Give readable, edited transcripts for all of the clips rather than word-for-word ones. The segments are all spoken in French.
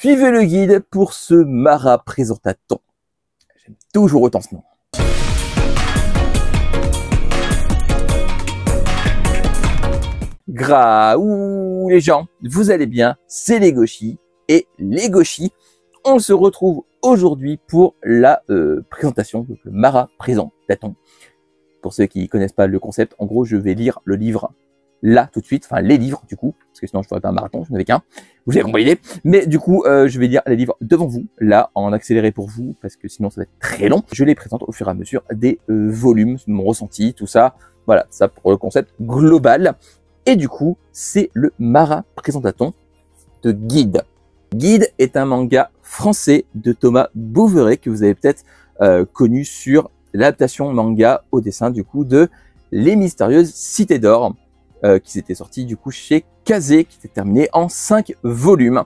Suivez le guide pour ce Mara Présentaton. J'aime toujours autant ce nom. Graouh les gens, vous allez bien, c'est les Gauchis. Et les Gauchis, on se retrouve aujourd'hui pour la présentation, donc le Mara Présentaton. Pour ceux qui ne connaissent pas le concept, en gros, je vais lire le livre là tout de suite, enfin les livres du coup, parce que sinon je ne ferais pas un marathon, je n'en avais qu'un, vous avez compris l'idée. Mais du coup, je vais lire les livres devant vous, là, en accéléré pour vous, parce que sinon ça va être très long. Je les présente au fur et à mesure des volumes, mon ressenti, tout ça. Voilà, ça pour le concept global. Et du coup, c'est le Mara Présentaton de Guide. Guide est un manga français de Thomas Bouveret, que vous avez peut-être connu sur l'adaptation manga au dessin du coup de Les Mystérieuses Cités d'Or, qui s'était sorti du coup chez Kazé, qui était terminé en 5 volumes.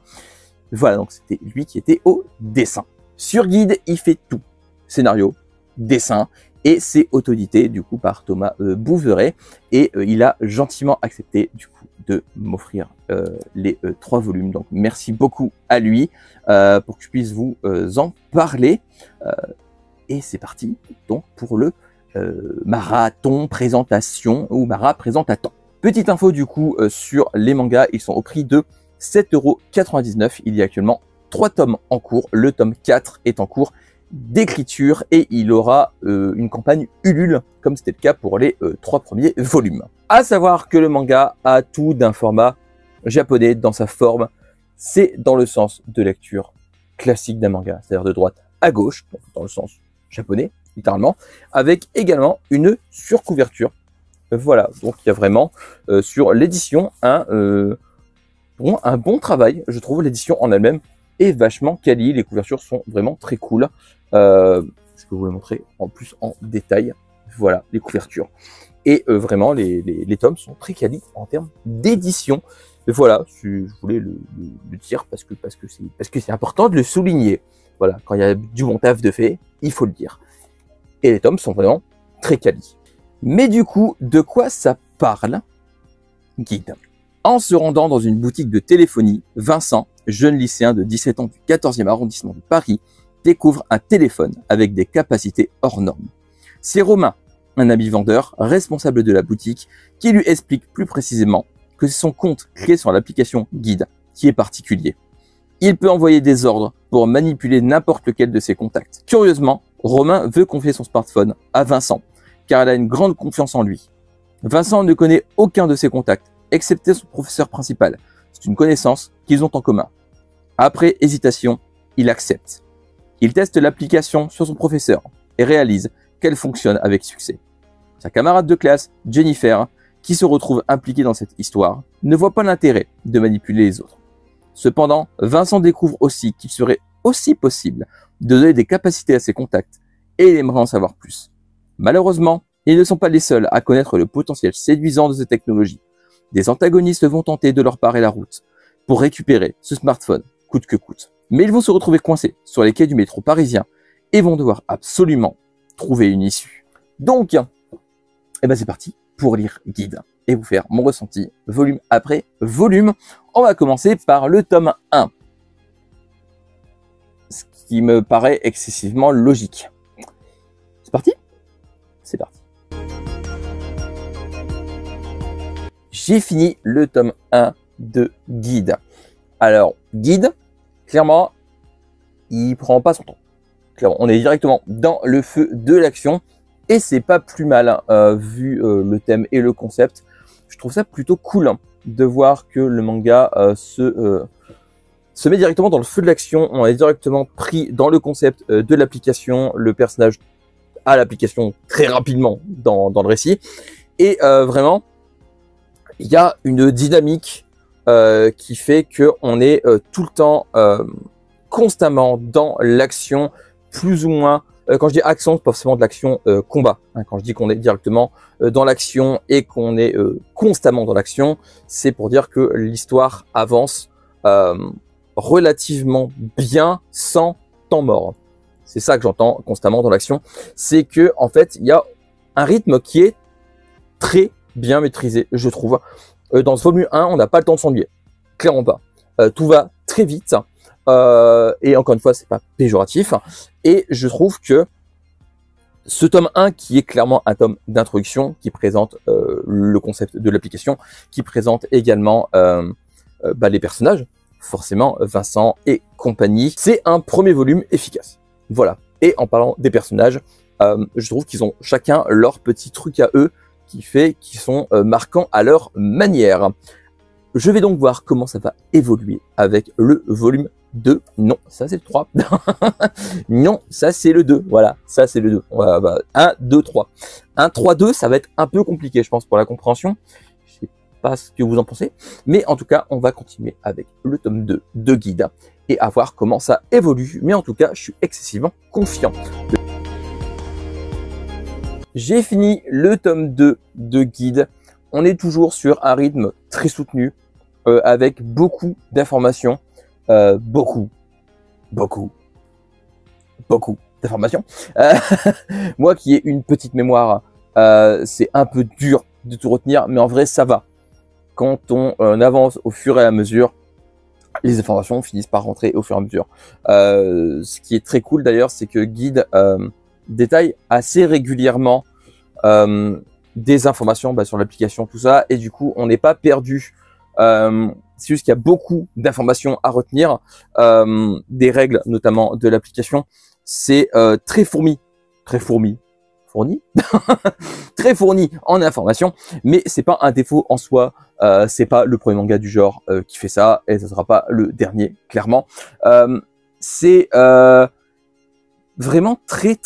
Voilà, donc c'était lui qui était au dessin. Sur Guide, il fait tout. Scénario, dessin, et c'est autodité du coup par Thomas Bouveret. Et il a gentiment accepté du coup de m'offrir les 3 volumes. Donc merci beaucoup à lui pour que je puisse vous en parler. Et c'est parti donc pour le marathon présentation ou Mara Présentaton. Petite info du coup sur les mangas, ils sont au prix de 7,99 €. Il y a actuellement 3 tomes en cours. Le tome 4 est en cours d'écriture et il aura une campagne Ulule, comme c'était le cas pour les 3 premiers volumes. À savoir que le manga a tout d'un format japonais dans sa forme. C'est dans le sens de lecture classique d'un manga, c'est-à-dire de droite à gauche, donc dans le sens japonais, littéralement, avec également une surcouverture. Voilà, donc il y a vraiment sur l'édition un bon travail, je trouve. L'édition en elle-même est vachement quali, les couvertures sont vraiment très cool. Je peux vous les montrer en plus en détail. Voilà, les couvertures. Et vraiment, les tomes sont très quali en termes d'édition. Voilà, je voulais le dire parce que c'est important de le souligner. Voilà, quand il y a du bon taf de fait, il faut le dire. Et les tomes sont vraiment très quali. Mais du coup, de quoi ça parle, Guide? En se rendant dans une boutique de téléphonie, Vincent, jeune lycéen de 17 ans du 14e arrondissement de Paris, découvre un téléphone avec des capacités hors normes. C'est Romain, un ami vendeur, responsable de la boutique, qui lui explique plus précisément que c'est son compte créé sur l'application Guide qui est particulier. Il peut envoyer des ordres pour manipuler n'importe lequel de ses contacts. Curieusement, Romain veut confier son smartphone à Vincent, car elle a une grande confiance en lui. Vincent ne connaît aucun de ses contacts, excepté son professeur principal. C'est une connaissance qu'ils ont en commun. Après hésitation, il accepte. Il teste l'application sur son professeur et réalise qu'elle fonctionne avec succès. Sa camarade de classe, Jennifer, qui se retrouve impliquée dans cette histoire, ne voit pas l'intérêt de manipuler les autres. Cependant, Vincent découvre aussi qu'il serait aussi possible de donner des capacités à ses contacts et il aimerait en savoir plus. Malheureusement, ils ne sont pas les seuls à connaître le potentiel séduisant de ces technologies. Des antagonistes vont tenter de leur parer la route pour récupérer ce smartphone, coûte que coûte. Mais ils vont se retrouver coincés sur les quais du métro parisien et vont devoir absolument trouver une issue. Donc, eh ben c'est parti pour lire Guide et vous faire mon ressenti volume après volume. On va commencer par le tome 1, ce qui me paraît excessivement logique. C'est parti? C'est parti. J'ai fini le tome 1 de Guide. Alors, Guide, clairement, il prend pas son temps. Clairement, on est directement dans le feu de l'action et c'est pas plus mal vu le thème et le concept. Je trouve ça plutôt cool de voir que le manga se met directement dans le feu de l'action. On est directement pris dans le concept de l'application. Le personnage a l'application très rapidement dans le récit. Et vraiment, il y a une dynamique qui fait qu'on est tout le temps constamment dans l'action, plus ou moins. Quand je dis action, c'est pas forcément de l'action combat. Hein, quand je dis qu'on est directement dans l'action et qu'on est constamment dans l'action, c'est pour dire que l'histoire avance relativement bien sans temps mort. C'est ça que j'entends constamment dans l'action. C'est que en fait, il y a un rythme qui est très bien maîtrisé, je trouve. Dans ce volume 1, on n'a pas le temps de s'ennuyer. Clairement pas. Tout va très vite. Et encore une fois, c'est pas péjoratif. Et je trouve que ce tome 1, qui est clairement un tome d'introduction, qui présente le concept de l'application, qui présente également les personnages, forcément Vincent et compagnie, c'est un premier volume efficace. Voilà. Et en parlant des personnages, je trouve qu'ils ont chacun leur petit truc à eux qui fait qu'ils sont marquants à leur manière. Je vais donc voir comment ça va évoluer avec le volume 2. Non, ça c'est le 3. Non, ça c'est le 2. Voilà, ça c'est le 2. Voilà, bah, 1, 2, 3. 1, 3, 2, ça va être un peu compliqué, je pense, pour la compréhension. Je sais pas ce que vous en pensez. Mais en tout cas, on va continuer avec le tome 2 de Guide et à voir comment ça évolue. Mais en tout cas, je suis excessivement confiant. J'ai fini le tome 2 de Guide. On est toujours sur un rythme très soutenu, avec beaucoup d'informations, beaucoup d'informations. Moi qui ai une petite mémoire, c'est un peu dur de tout retenir, mais en vrai ça va. Quand on avance au fur et à mesure, les informations finissent par rentrer au fur et à mesure. Ce qui est très cool d'ailleurs, c'est que Guide détaille assez régulièrement des informations sur l'application, tout ça, et du coup on n'est pas perdu. C'est juste qu'il y a beaucoup d'informations à retenir, des règles notamment de l'application. C'est très fourni très fourni en informations, mais c'est pas un défaut en soi. C'est pas le premier manga du genre qui fait ça, et ce sera pas le dernier, clairement. C'est vraiment très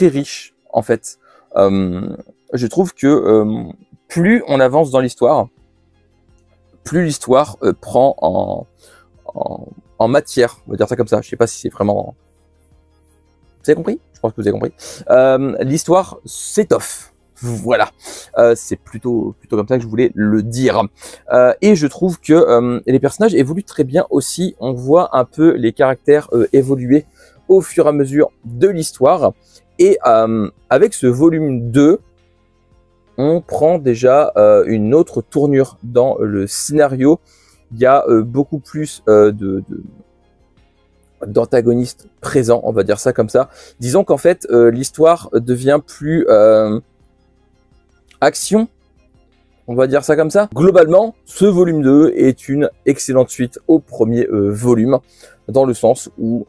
riche en fait. Je trouve que plus on avance dans l'histoire, plus l'histoire prend en matière, on va dire ça comme ça. Je sais pas si c'est vraiment... Vous avez compris? Je pense que vous avez compris. L'histoire s'étoffe. Voilà. C'est plutôt comme ça que je voulais le dire. Et je trouve que les personnages évoluent très bien aussi. On voit un peu les caractères évoluer au fur et à mesure de l'histoire. Et avec ce volume 2, on prend déjà une autre tournure dans le scénario. Il y a beaucoup plus d'antagonistes présents, on va dire ça comme ça. Disons qu'en fait, l'histoire devient plus action, on va dire ça comme ça. Globalement, ce volume 2 est une excellente suite au premier volume, dans le sens où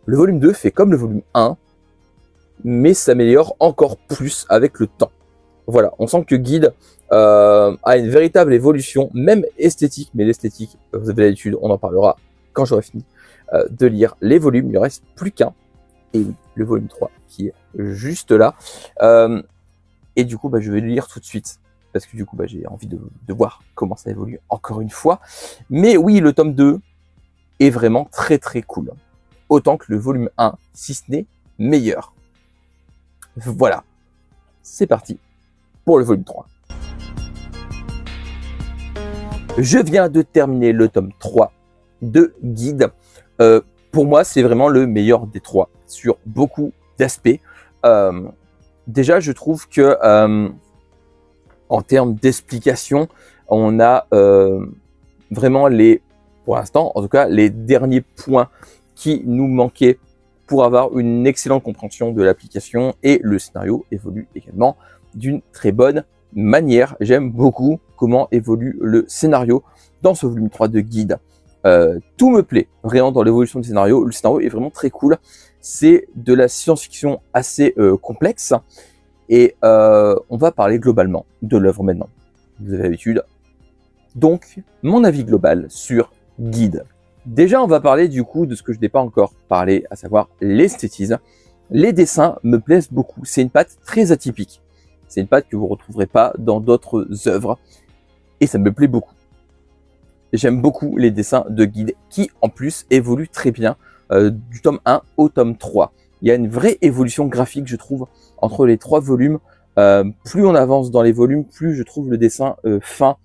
le volume 2 fait comme le volume 1, mais s'améliore encore plus avec le temps. Voilà, on sent que Guide a une véritable évolution, même esthétique, mais l'esthétique, vous avez l'habitude, on en parlera quand j'aurai fini de lire les volumes. Il ne reste plus qu'un, et oui, le volume 3 qui est juste là. Et du coup, je vais le lire tout de suite, parce que du coup, j'ai envie de voir comment ça évolue encore une fois. Mais oui, le tome 2 est vraiment très cool. Autant que le volume 1, si ce n'est meilleur. Voilà, c'est parti pour le volume 3. Je viens de terminer le tome 3 de Guide. Pour moi, c'est vraiment le meilleur des trois sur beaucoup d'aspects. Déjà, je trouve que en termes d'explication, on a vraiment pour l'instant, en tout cas, les derniers points qui nous manquaient pour avoir une excellente compréhension de l'application, et le scénario évolue également d'une très bonne manière. J'aime beaucoup comment évolue le scénario dans ce volume 3 de Guide. Tout me plaît vraiment dans l'évolution du scénario. Le scénario est vraiment très cool. C'est de la science-fiction assez complexe, et on va parler globalement de l'œuvre maintenant. Vous avez l'habitude. Donc, mon avis global sur Guide. Déjà, on va parler du coup de ce que je n'ai pas encore parlé, à savoir l'esthétisme. Les dessins me plaisent beaucoup. C'est une patte très atypique. C'est une patte que vous ne retrouverez pas dans d'autres œuvres, et ça me plaît beaucoup. J'aime beaucoup les dessins de Guide, qui en plus évoluent très bien du tome 1 au tome 3. Il y a une vraie évolution graphique, je trouve, entre les 3 volumes. Plus on avance dans les volumes, plus je trouve le dessin fin,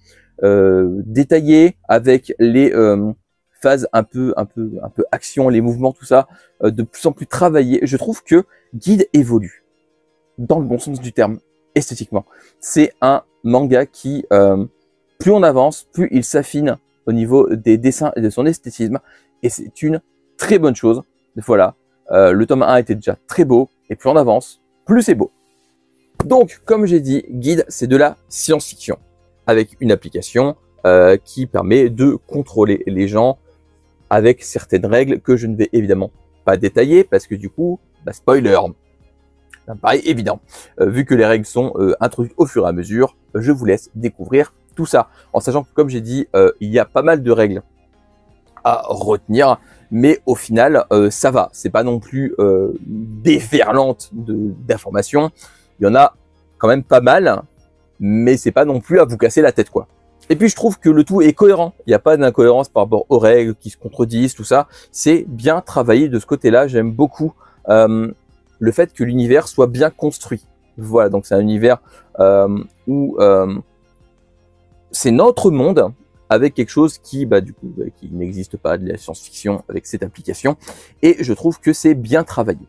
détaillé, avec les phases un peu action, les mouvements, tout ça, de plus en plus travaillé. Je trouve que Guide évolue, dans le bon sens du terme, esthétiquement. C'est un manga qui, plus on avance, plus il s'affine au niveau des dessins et de son esthétisme, et c'est une très bonne chose. Voilà, le tome 1 était déjà très beau, et plus on avance, plus c'est beau. Donc, comme j'ai dit, Guide, c'est de la science-fiction, avec une application qui permet de contrôler les gens avec certaines règles que je ne vais évidemment pas détailler, parce que du coup, bah, spoiler, ça me paraît évident. Vu que les règles sont introduites au fur et à mesure, je vous laisse découvrir tout ça, en sachant que, comme j'ai dit, il y a pas mal de règles à retenir, mais au final, ça va. C'est pas non plus déferlante d'informations. Il y en a quand même pas mal, mais c'est pas non plus à vous casser la tête, quoi. Et puis je trouve que le tout est cohérent. Il n'y a pas d'incohérence par rapport aux règles qui se contredisent, tout ça. C'est bien travaillé de ce côté-là. J'aime beaucoup le fait que l'univers soit bien construit. Voilà, donc c'est un univers où c'est notre monde, avec quelque chose qui, bah, du coup, qui n'existe pas, de la science-fiction avec cette application. Et je trouve que c'est bien travaillé.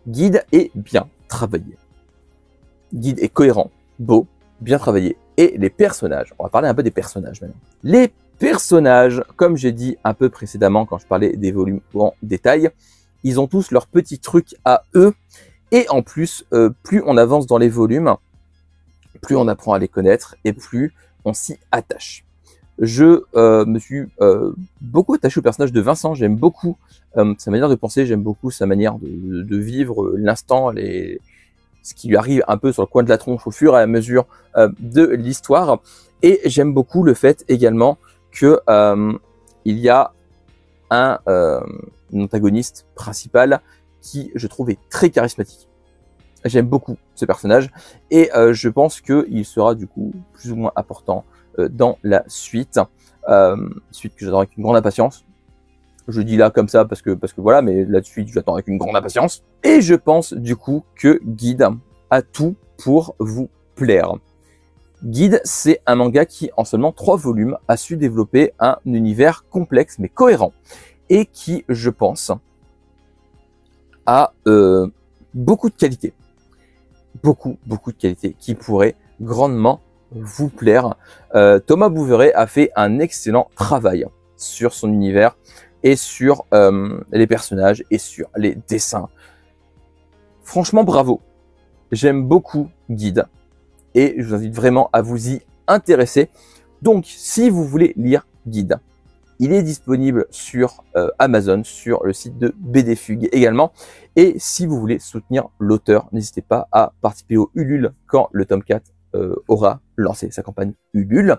Guide est bien travaillé. Guide est cohérent, beau, bien travaillé. Et les personnages, on va parler un peu des personnages maintenant. Les personnages, comme j'ai dit un peu précédemment quand je parlais des volumes en détail, ils ont tous leurs petits trucs à eux. Et en plus, plus on avance dans les volumes, plus on apprend à les connaître et plus on s'y attache. Je me suis beaucoup attaché au personnage de Vincent. J'aime beaucoup sa manière de penser, j'aime beaucoup sa manière de vivre l'instant, ce qui lui arrive un peu sur le coin de la tronche au fur et à mesure de l'histoire. Et j'aime beaucoup le fait également que il y a un antagoniste principal qui, je trouve, est très charismatique. J'aime beaucoup ce personnage et je pense qu'il sera du coup plus ou moins important dans la suite, suite que j'attends avec une grande impatience. Je dis là comme ça parce que voilà, mais la suite j'attends avec une grande impatience. Et je pense du coup que Guide a tout pour vous plaire. Guide, c'est un manga qui, en seulement 3 volumes, a su développer un univers complexe mais cohérent et qui, je pense, a beaucoup de qualités. Beaucoup de qualités qui pourraient grandement vous plaire. Thomas Bouveret a fait un excellent travail sur son univers et sur les personnages et sur les dessins. Franchement, bravo. J'aime beaucoup Guide et je vous invite vraiment à vous y intéresser. Donc, si vous voulez lire Guide, il est disponible sur Amazon, sur le site de BD Fugue également. Et si vous voulez soutenir l'auteur, n'hésitez pas à participer au Ulule quand le tome 4 aura lancé sa campagne Ulule.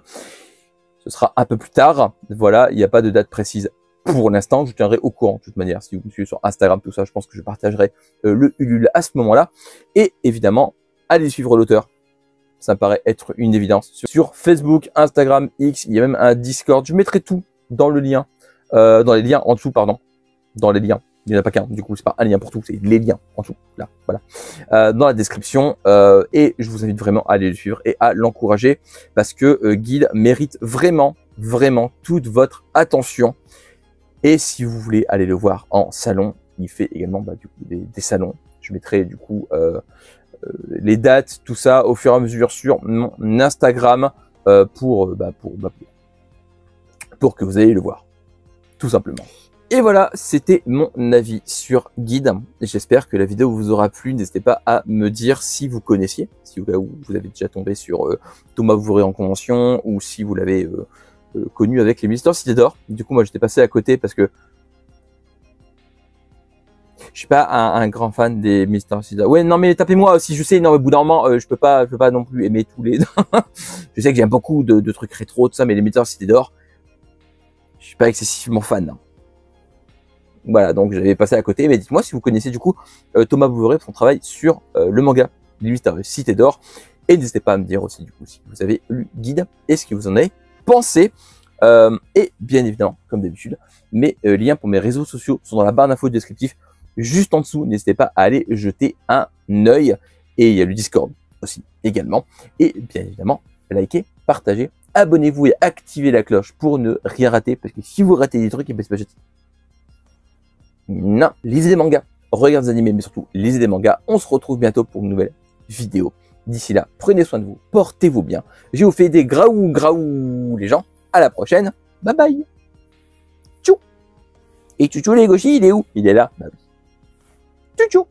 Ce sera un peu plus tard. Voilà, il n'y a pas de date précise pour l'instant. Je vous tiendrai au courant de toute manière. Si vous me suivez sur Instagram, tout ça, je pense que je partagerai le Ulule à ce moment-là. Et évidemment, allez suivre l'auteur. Ça me paraît être une évidence. Sur Facebook, Instagram, X, il y a même un Discord. Je mettrai tout dans le lien, dans les liens en dessous, pardon. Dans les liens. Il n'y en a pas qu'un, du coup, c'est pas un lien pour tout, c'est les liens en dessous, là, voilà. Dans la description, et je vous invite vraiment à aller le suivre et à l'encourager, parce que Guide mérite vraiment toute votre attention. Et si vous voulez aller le voir en salon, il fait également du coup, des salons. Je mettrai du coup les dates, tout ça, au fur et à mesure sur mon Instagram, pour que vous ayez le voir, tout simplement. Et voilà, c'était mon avis sur Guide. J'espère que la vidéo vous aura plu. N'hésitez pas à me dire si vous connaissiez, si vous avez déjà tombé sur Thomas Bouveret en convention, ou si vous l'avez connu avec les Mystères Cité d'Or. Du coup, moi, j'étais passé à côté parce que je suis pas un grand fan des Mystères Cité d'Or. Ouais, non, mais tapez-moi si je sais. Non, mais au bout d'un moment, je peux pas non plus aimer tous les. Je sais que j'aime beaucoup de trucs rétro, tout ça, mais les Mystères Cité d'Or, je suis pas excessivement fan. Voilà, donc j'avais passé à côté, mais dites-moi si vous connaissez du coup Thomas Bouveret, son travail sur le manga Les Mystérieuses Cités d'Or, et n'hésitez pas à me dire aussi du coup si vous avez lu Guide et ce que vous en avez pensé. Et bien évidemment, comme d'habitude, mes liens pour mes réseaux sociaux sont dans la barre d'infos descriptif juste en dessous. N'hésitez pas à aller jeter un œil, et il y a le Discord aussi également, et bien évidemment, likez, partagez, abonnez-vous et activez la cloche pour ne rien rater, parce que si vous ratez des trucs, et ben c'est pas juste. Non, lisez des mangas, regardez des animés, mais surtout lisez des mangas. On se retrouve bientôt pour une nouvelle vidéo. D'ici là, prenez soin de vous, portez-vous bien. Je vous fais des graou les gens. À la prochaine. Bye bye. Tchou. Et Chouchou Legoshi, il est où? Il est là. Bah oui. Chouchou.